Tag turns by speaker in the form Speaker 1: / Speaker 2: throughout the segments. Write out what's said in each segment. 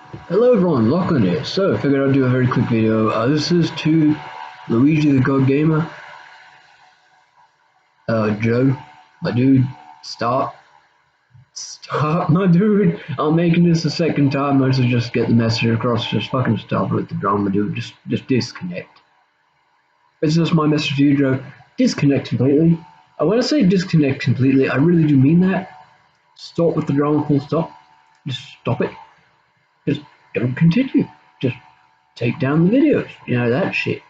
Speaker 1: Hello everyone, Lachlan here. So, I figured I'd do a very quick video. This is to Luigi the God Gamer. Joe, my dude, stop. Stop, my dude. I'm making this the second time. I should just get the message across. Just fucking stop with the drama, dude. Just disconnect. It's just my message to you, Joe. Disconnect completely. When I say disconnect completely, I really do mean that. Stop with the drama, full stop. Just stop it. Just don't continue. Just take down the videos. You know, that shit.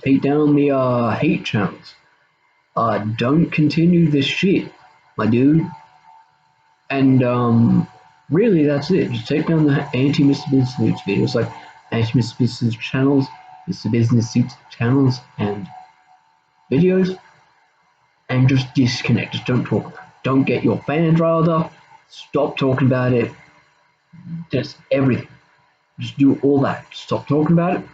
Speaker 1: Take down the hate channels. Don't continue this shit, my dude. And really, that's it. Just take down the anti-Mr. Business Suits videos, like anti-Mr. Business channels, Mr. Business Suits channels, and videos, and just disconnect. Just don't talk about it. Don't get your fans riled up. Stop talking about it. Just everything. Just do all that. Stop talking about it.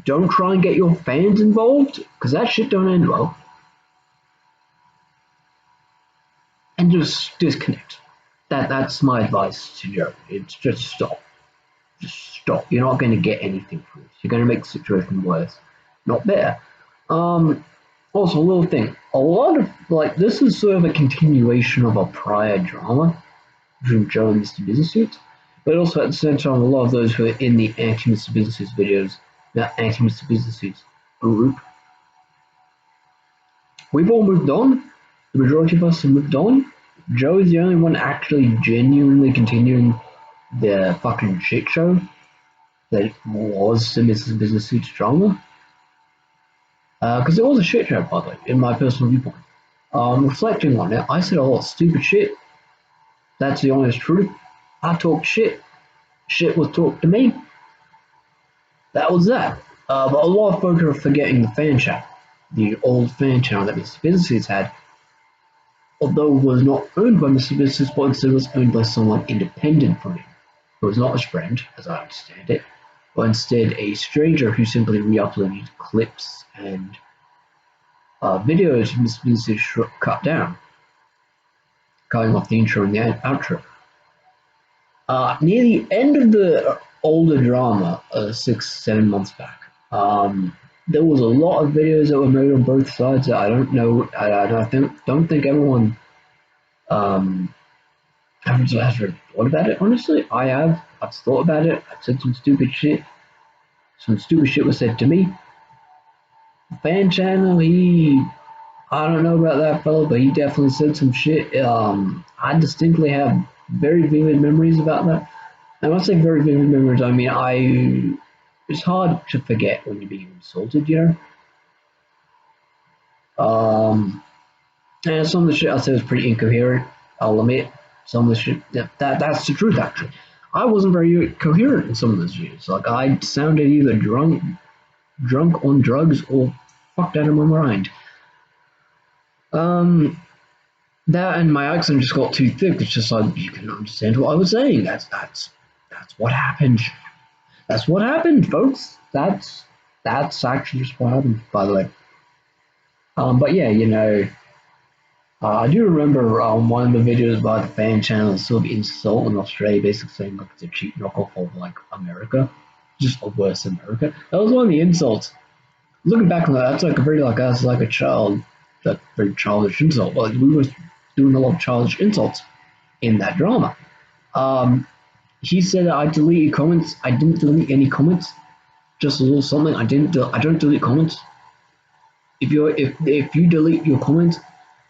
Speaker 1: Don't try and get your fans involved, because that shit don't end well. And just disconnect. That's my advice to Joe. It's just stop. Just stop. You're not going to get anything from this. You're going to make the situation worse, not better. Also, a little thing. A lot of this is sort of a continuation of a prior drama between Joe and Mr. Business Suits, but also at the same time, a lot of those who are in the anti-Mr. Business Suits videos, that anti-Mr. Business Suits group, we've all moved on. The majority of us have moved on. Joe is the only one actually genuinely continuing the fucking shit show that was the Mrs. Business Suits drama. Because it was a shit show, by the way, in my personal viewpoint. Reflecting on it, I said a lot of stupid shit. That's the honest truth. I talked shit. Shit was talked to me. That was that. But a lot of folk are forgetting the fan channel. The old fan channel that Mr. Business Suits had, although was not owned by Mr. Business, but instead was owned by someone independent from him, who was not his friend, as I understand it, but instead a stranger who simply re-uploaded clips and videos Mr. Business cut down, cutting off the intro and the outro. Near the end of the older drama, 6-7 months back, there was a lot of videos that were made on both sides that I don't know. Don't think everyone has really thought about it. Honestly, I have. I've thought about it. I've said some stupid shit. Some stupid shit was said to me. The fan channel, I don't know about that fellow, but he definitely said some shit. I distinctly have very vivid memories about that. And when I say very vivid memories, I mean it's hard to forget when you're being insulted, you know. And some of the shit I said was pretty incoherent. I'll admit some of the shit that's the truth actually. I wasn't very coherent in some of those videos. Like I sounded either drunk on drugs or fucked out of my mind. That and my accent just got too thick. It's just like you couldn't understand what I was saying. That's what happened. That's what happened, folks. That's actually just what happened, by the way. But yeah, you know, I do remember one of the videos by the fan channel sort of insulting Australia, basically saying like it's a cheap knockoff of like America, just a worse America. That was one of the insults. Looking back on that, that's like a very like us like a child, that very childish insult. Like we were doing a lot of childish insults in that drama. Um, he said that I deleted comments. I didn't delete any comments. Just a little something. I don't delete comments. If you delete your comments,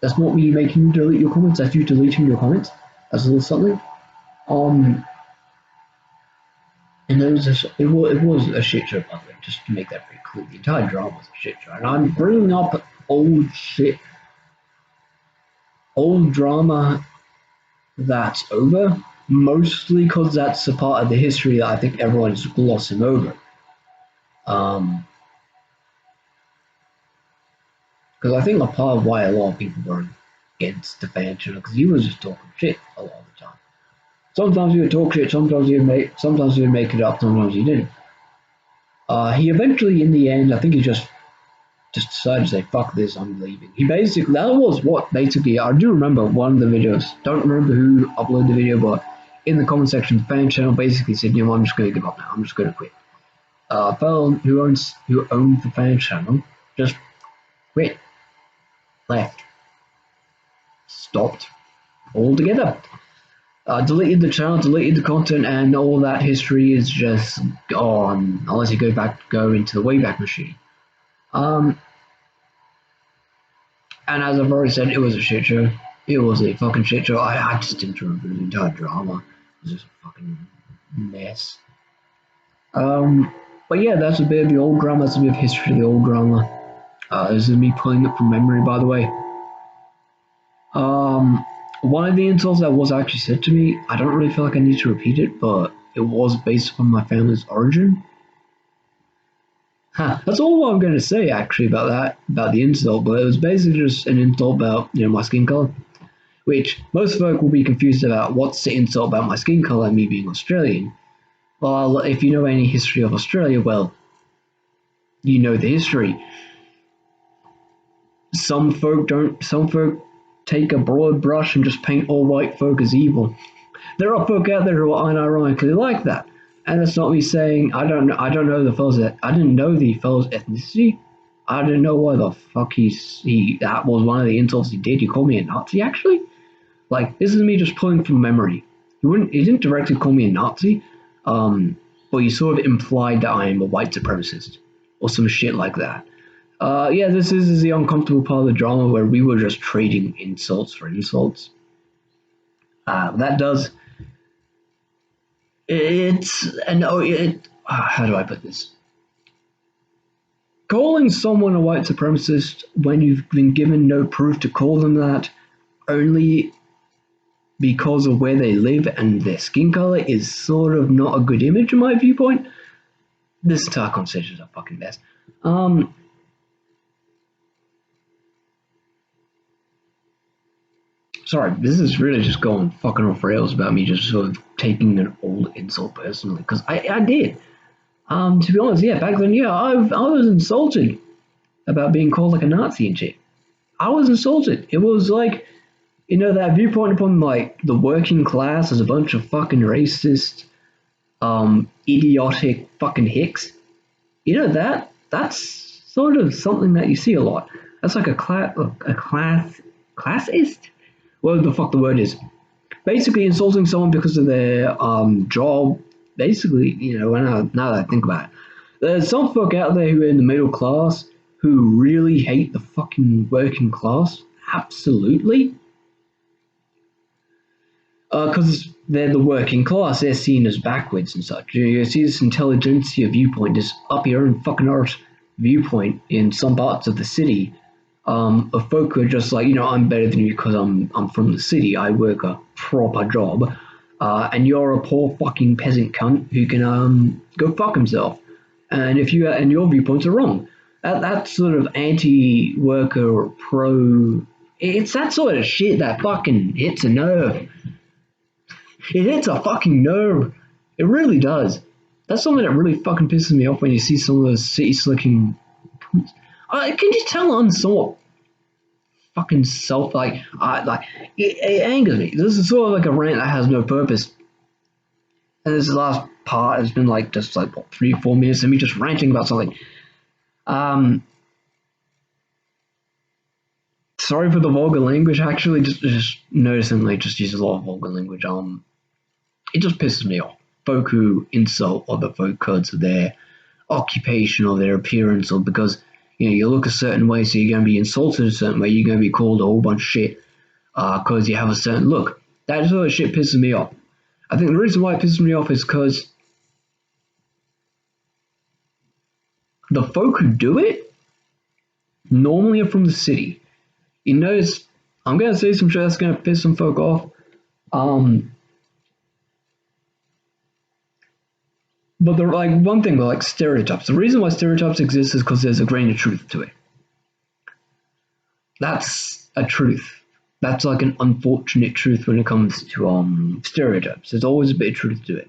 Speaker 1: that's not me making you delete your comments. That's you deleting your comments. That's a little something. Um, and it was a shit show, by the way. Just to make that very clear, the entire drama was a shit show. And I'm bringing up old shit, old drama that's over, mostly because that's a part of the history that I think everyone's glossing over. Um, because I think a part of why a lot of people were against the fan channel because he was just talking shit a lot of the time. Sometimes he would talk shit, sometimes he would make it up, sometimes he didn't. He eventually, in the end, I think he just decided to say, "Fuck this, I'm leaving." He basically that was what basically I do remember one of the videos. Don't remember who uploaded the video, but in the comment section of the fan channel basically said, you know, I'm just going to give up now. I'm just going to quit. Fellow who owned the fan channel just quit, left, stopped altogether. Deleted the channel, deleted the content, and all that history is just gone unless you go into the Wayback Machine. And as I've already said, it was a shit show. It was a fucking shit show. I just didn't remember the entire drama. It was just a fucking mess. But yeah, that's a bit of the old drama. That's a bit of history of the old drama. This is me pulling it from memory, by the way. One of the insults that was actually said to me, I don't really feel like I need to repeat it, but it was based upon my family's origin. That's all I'm going to say actually about the insult, but it was basically just an insult about, you know, my skin color, which most folk will be confused about what's the insult about my skin color and me being Australian. Well, if you know any history of Australia, well, you know the history. Some folk take a broad brush and just paint all white folk as evil. There are folk out there who are unironically like that. And that's not me saying I don't know the fellow's I didn't know the fellow's ethnicity. I didn't know why the fuck that was one of the insults he did. He called me a Nazi actually? Like, this is me just pulling from memory. He didn't directly call me a Nazi, but he sort of implied that I am a white supremacist or some shit like that. Yeah, this is the uncomfortable part of the drama where we were just trading insults for insults. That does. How do I put this? Calling someone a white supremacist when you've been given no proof to call them that, only because of where they live and their skin color, is sort of not a good image in my viewpoint. This entire conversation is a fucking mess. Sorry, this is really just going fucking off rails about me just sort of taking an old insult personally, because I did. To be honest, yeah, back then, yeah, I was insulted about being called like a Nazi and shit. I was insulted. It was like, you know, that viewpoint upon like the working class as a bunch of fucking racist, idiotic fucking hicks. You know, that's sort of something that you see a lot. That's like a classist. Whatever the fuck the word is. Basically insulting someone because of their job. Basically, you know, now that I think about it, there's some folk out there who are in the middle class who really hate the fucking working class. Absolutely. Because they're the working class, they're seen as backwards and such. You see this intelligentsia viewpoint, this up your own fucking arse viewpoint in some parts of the city. Of folk who are just like, you know, I'm better than you because I'm from the city. I work a proper job, and you're a poor fucking peasant cunt who can go fuck himself. And if you and your viewpoints are wrong, that sort of anti-worker or pro, it's that sort of shit that fucking hits a nerve. It hits a fucking nerve. It really does. That's something that really fucking pisses me off when you see some of those city slicking. Can you tell I'm somewhat fucking it angers me. This is sort of like a rant that has no purpose. And this last part has been like just like what, 3-4 minutes of me just ranting about something. Sorry for the vulgar language. Actually, just noticing they just use a lot of vulgar language. It just pisses me off. Folk who insult other folk because of their occupation or their appearance, or because, you know, you look a certain way, so you're going to be insulted a certain way. You're going to be called a whole bunch of shit because you have a certain look. That sort of shit pisses me off. I think the reason why it pisses me off is because the folk who do it normally are from the city. You notice, I'm going to say some shit that's going to piss some folk off. But the like one thing, like stereotypes. The reason why stereotypes exist is because there's a grain of truth to it. That's a truth. That's like an unfortunate truth when it comes to stereotypes. There's always a bit of truth to it.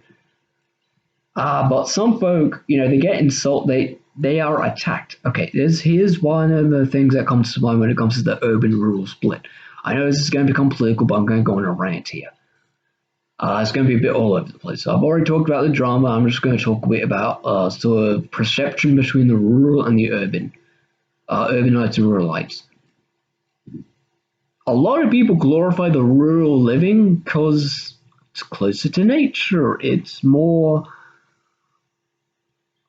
Speaker 1: But some folk, you know, they get insulted. They are attacked. Okay, here's one of the things that comes to mind when it comes to the urban-rural split. I know this is going to become political, but I'm going to go on a rant here. It's going to be a bit all over the place. So I've already talked about the drama. I'm just going to talk a bit about sort of perception between the rural and the urban, urbanites and ruralites. A lot of people glorify the rural living because it's closer to nature. It's more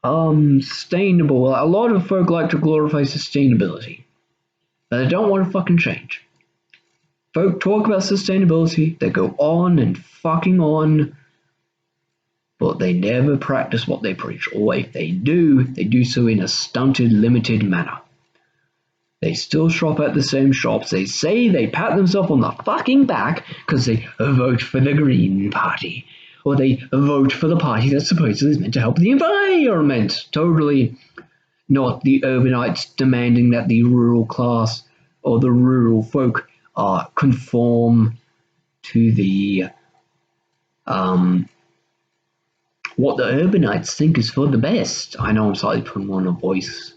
Speaker 1: sustainable. A lot of folk like to glorify sustainability, but they don't want to fucking change. Folk talk about sustainability, they go on and fucking on, but they never practice what they preach. Or if they do so in a stunted, limited manner. They still shop at the same shops. They say they pat themselves on the fucking back because they vote for the Green Party. Or they vote for the party that supposedly is meant to help the environment. Totally not the urbanites demanding that the rural class or the rural folk conform to the what the urbanites think is for the best. I know I'm slightly putting on a voice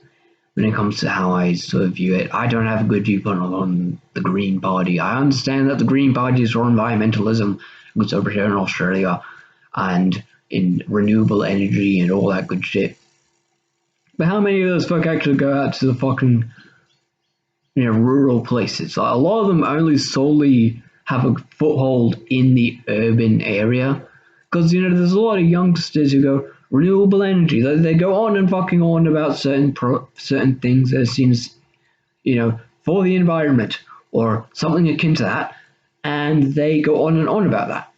Speaker 1: when it comes to how I sort of view it. I don't have a good viewpoint on the Green Party. I understand that the Green Party is for environmentalism, it's over here in Australia, and in renewable energy and all that good shit. But how many of those folk actually go out to the fucking rural places? Like, a lot of them only solely have a foothold in the urban area. Because, there's a lot of youngsters who go, renewable energy. They go on and fucking on about certain things that are seen as, for the environment or something akin to that. And they go on and on about that.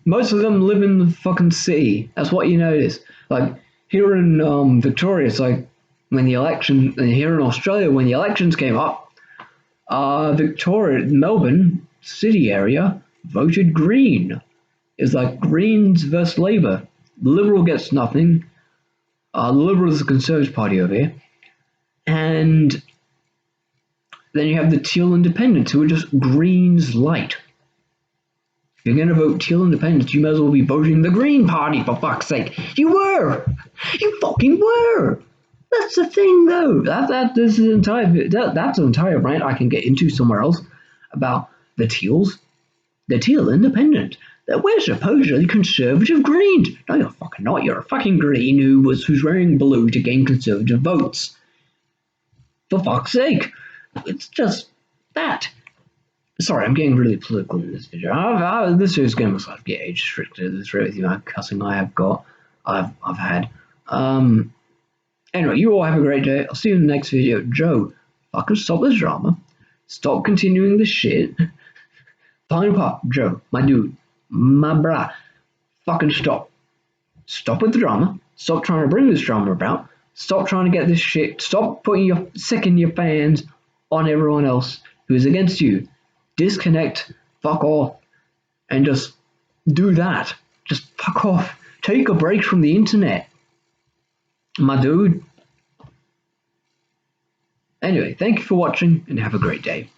Speaker 1: Most of them live in the fucking city. That's what you notice. Like, here in Victoria, it's like when the election, and here in Australia, when the elections came up, Victoria, Melbourne city area voted Green. It's like Greens versus Labour. The Liberal gets nothing. The Liberal is the Conservative Party over here. And then you have the Teal Independents, who are just Greens light. If you're going to vote Teal Independents, you might as well be voting the Green Party, for fuck's sake. You were! You fucking were! That's the thing, though. That's an entire rant I can get into somewhere else about the Teals. The Teal Independent. That we're supposedly conservative Greens. No, you're fucking not. You're a fucking Green who's wearing blue to gain conservative votes. For fuck's sake. It's just that. Sorry, I'm getting really political in this video. This is going to get age restricted at this rate with the amount of cussing I've had. Anyway, you all have a great day. I'll see you in the next video. Joe, fucking stop this drama. Stop continuing this shit. Final part, Joe, my dude, my brah, fucking stop. Stop with the drama. Stop trying to bring this drama about. Stop trying to get this shit. Stop sicking your fans on everyone else who's against you. Disconnect, fuck off, and just do that. Just fuck off. Take a break from the internet, my dude. Anyway, thank you for watching and have a great day.